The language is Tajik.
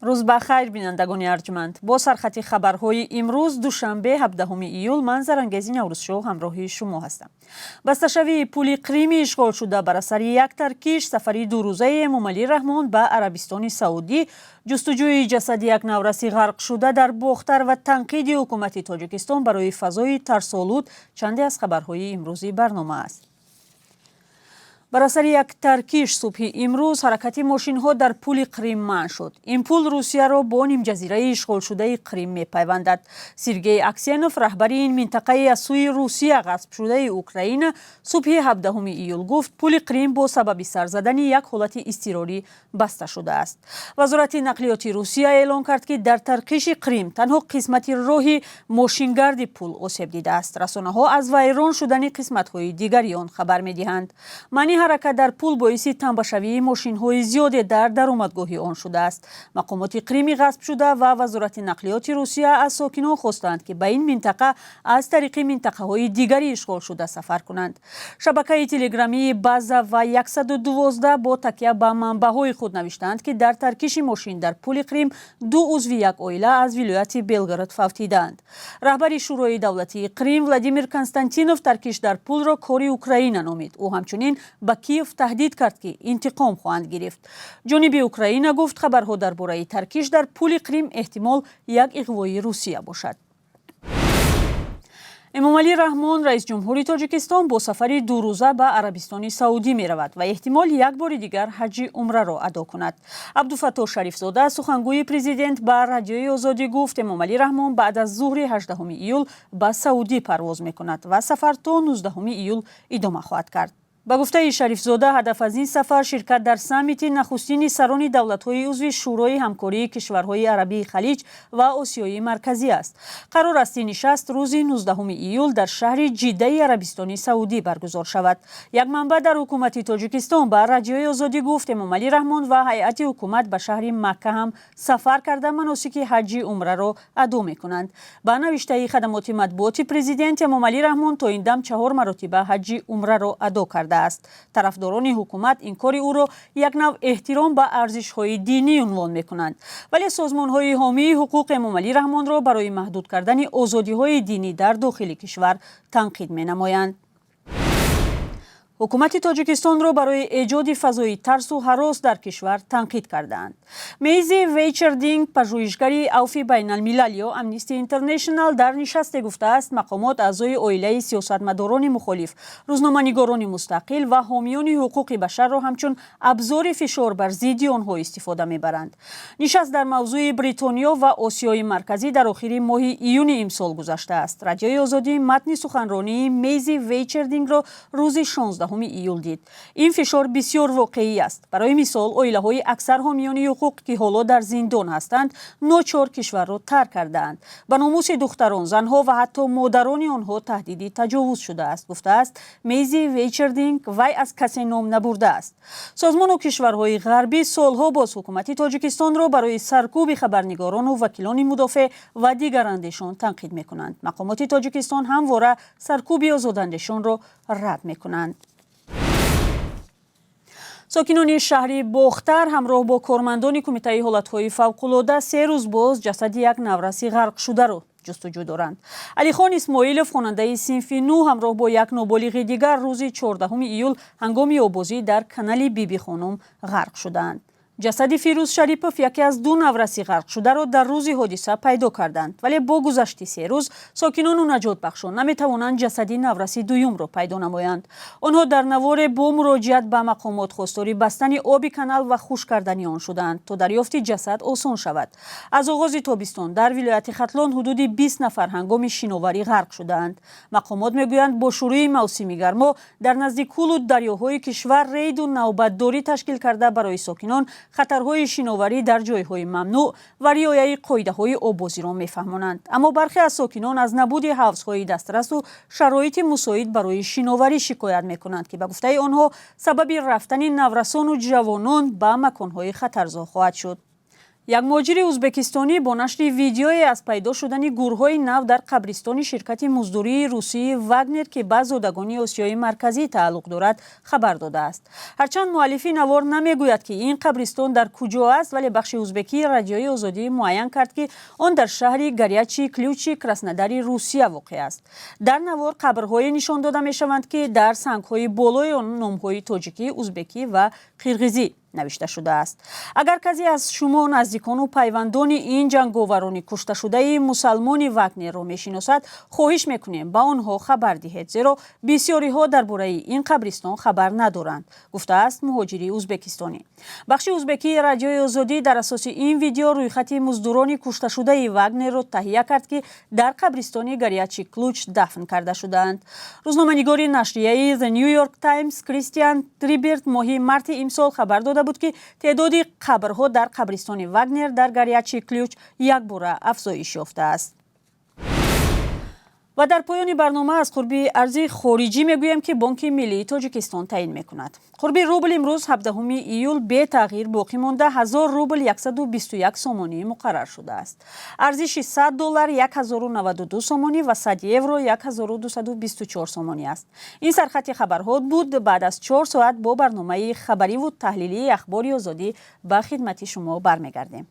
روز بخیر بینندگان ارجمند. با سرخط خبرهای امروز دوشنبه 17 ایول من زرانگیزی نوروز شو همراهی شما هستم. بسته‌شوی پل کریم اشغال شده بر اثر یک ترکیش سفری 2 روزه امامعلی رحمان به عربستان سعودی، جستجوی جسد یک نورسی غرق شده در باختر و تنقید حکومت تاجیکستان برای فضای ترس‌آلود چندی از خبرهای امروزی برنامه است. بر اثر یک ترکیش صبح امروز حرکت ماشین ها در پل کریم منع شد. این پل روسیه را با نیم جزیره اشغال شده کریم می‌پیوندد. سرگئی اکسیانوف رهبر این منطقه از سوی روسیه غصب شده اوکراین صبح 17 ایول گفت پل کریم با سبب سر زدن یک حالت اضطراری بسته شده است. وزارت نقلیات روسیه اعلام کرد که در ترکیش کریم تنها قسمت راه ماشینگرد پل آسیب دیده است. رسانه ها از ویران شدن قسمت های دیگری آن خبر می‌دهند. حرکت در پل باعث تنبشوی ماشین های زیاد در درآمدگاه آن شده است. مقامات کریمی غصب شده و وزارت نقلیات روسیه از ساکنان خواستند که به این منطقه از طریق منطقه های دیگری اشغال شده سفر کنند. شبکه تلگرامی بازا و 112 با تکیه به منبع های خود نوشتند که در ترکیش ماشین در پل کریم 2 عضو یک عائله از ولایت بلگراد فوتیدند. رهبر شورای دولتی کریم ولادیمیر کنستانتینوف ترکیش در پل را کاری اوکراین نامید. او همچنین به کیف تهدید کرد که انتقام خواهند گرفت. جانب اوکراین گفت خبرها درباره ترکیش در پل کریم احتمال یک اغوای روسیه باشد. امامعلی رحمان رئیس جمهوری تاجیکستان با سفری 2 روزه به عربستان سعودی می رود و احتمال یک بار دیگر حج عمره را ادا کند. عبدالفتاح شریفزاده سخنگوی پرزیدنت به رادیوی آزادی گفت امامعلی رحمان بعد از ظهر 18 ایول به سعودی پرواز می کند و سفر تا 19 ایول ادامه خواهد کرد. با گفته شریفزاده هدف از این سفر شرکت در سامیت نخستین سران دولت‌های عضو شورای همکاری کشورهای عربی خلیج و آسیای مرکزی است. قرار است این نشست روز 19 ایول در شهر جده عربستان سعودی برگزار شود. یک منبع در حکومت تاجیکستان به رادیوی آزادی گفت امامعلی رحمان و هیئت حکومت به شهر مکه هم سفر کرده مناسک حج عمره را ادا می‌کنند. با نوشته خدمات مطبوعاتی پرزیدنت امامعلی رحمان تا این دم 4 مرتبه حج عمره را ادا کرده است. طرفداران حکومت این کار او را یک نوع احترام به ارزش‌های دینی عنوان می‌کنند، ولی سازمان‌های حامی حقوق امامعلی رحمان را برای محدود کردن آزادی‌های دینی در داخل کشور تنقید می‌نمایند. حکومت تاجیکستان را برای ایجاد فضای ترس و هراس در کشور تنقید کردند. میزی ویچردینگ پژوهشگر عفو بین الملل یا امنیستی اینترنشنال در نشست گفته است مقامات اعضای عائله سیاستمداران مخالف، روزنامه‌نگاران مستقل و حامیان حقوق بشر را همچون ابزار فشار بر ضد آنها استفاده می‌برند. نشست در موضوع بریتانیا و آسیای مرکزی در آخر ماه ایون امسال گذشته است. رادیوی آزادی متن سخنرانی میزی ویچردینگ را روز 16 ایول دید. این فشار بسیار واقعی است. برای مثال عائله‌های اکثر حامیان حقوق که حالا در زندان هستند ناچار کشور را ترک کردند. به ناموس دختران، زنها و حتی مادران آنها تهدید تجاوز شده است. گفته است میزی ویچردینگ وی از کسی نام نبرده است. سازمان و کشورهای غربی سالها باز حکومت تاجیکستان را برای سرکوب خبرنگاران و وکیلان مدافع و دیگر اندیشان تنقید می‌کنند. مقامات تاجیکستان همواره سرکوب آزاداندیشان را رد می‌کنند. ساکنان شهر باختر همراه با کارمندان کمیته حالت‌های فوق‌العاده 3 روز باز جسد یک نورسی غرق شده را جستجو دارند. علیخان اسماعیلوف خواننده صنف 9 همراه با یک نابالغ دیگر روز 14 ایول هنگام آبازی در کانال بیبی خانم غرق شدند. جسد فیروز شریپوف یکی از 2 نورسی غرق شده را در روز حادثه پیدا کردند، ولی با گذشت 3 روز ساکنان و نجات بخشان نمیتوانند جسد نورسی دوم را پیدا نمایند. آنها در نوار با مراجعت به مقامات خواستار بستن آب کانال و خشک کردن آن شدند تا دریافت جسد آسان شود. از آغاز تابستان در ولایت ختلان حدود 20 نفر هنگام شناوری غرق شدند. مقامات میگویند با شروع موسم گرما در نزدیک کل دریاهای کشور رید و نوبتداری تشکیل کرده برای ساکنان خطرهای شناوری در جایهای ممنوع و رعایت قاعده‌های آببازی را می‌فهمانند. اما برخی از ساکنان از نبود حوض‌های دسترس و شرایط مساعد برای شناوری شکایت می‌کنند که به گفته آنها سبب رفتن نورسان و جوانان به مکان‌های خطرزا خواهد شد. як муҳоҷири ӯзбекистонӣ бо нашри видеое аз пайдо шудани гурҳои нав дар қабристони ширкати муздурии русии Вагнер ки ба зодагони Осиёи марказӣ тааллуқ дорад хабар додааст. ҳарчанд муаллифи навор намегӯяд ки ин қабристон дар куҷо аст, вале бахши ӯзбекии радиои озодӣ муайян кард ки он дар шаҳри Горячий Ключи Краснодари Русия воқеъ аст. дар навор қабрҳое нишон дода мешаванд ки дар сангҳои болои он номҳои тоҷикӣ, ӯзбекӣ ва қирғизӣ навишта шудааст. агар касе аз шумо наздикону пайвандони ин ҷанговарони кушташудаи мусалмони Вагнерро мешиносад, хоҳиш мекунем ба онҳо хабар диҳед, зеро бисёриҳо дар бораи ин қабристон хабар надоранд, гуфтааст муҳоҷири ӯзбекистонӣ. бахши ӯзбекии радиои озодӣ дар асоси ин видео рӯйхати муздурони кушташудаи Вагнерро таҳия кард ки дар қабристони Горячий Ключ дафн карда шудаанд. рӯзноманигори нашрияи The New York Times Кристиан Триберт моҳи марти имсол хабар дода буд ки теъдоди қабрҳо дар қабристони Вагнер дар Горячий Ключ якбора афзоиш ёфтааст. ва дар поёни барнома аз қурби арзи хориҷӣ мегӯем ки Бонки Миллии Тоҷикистон таъин мекунад. қурби рубл имрӯз 17 июл бетағйир боқӣ монда 1000 рубл 121 сомонӣ муқаррар шудааст. арзиши $100 1092 сомонӣ ва 100 евро 1224 сомонӣ аст. ин сархати хабарҳо буд. баъд аз 4 соат бо барномаи хабариву таҳлилии ахбори озодӣ ба хидмати шумо бармегардем.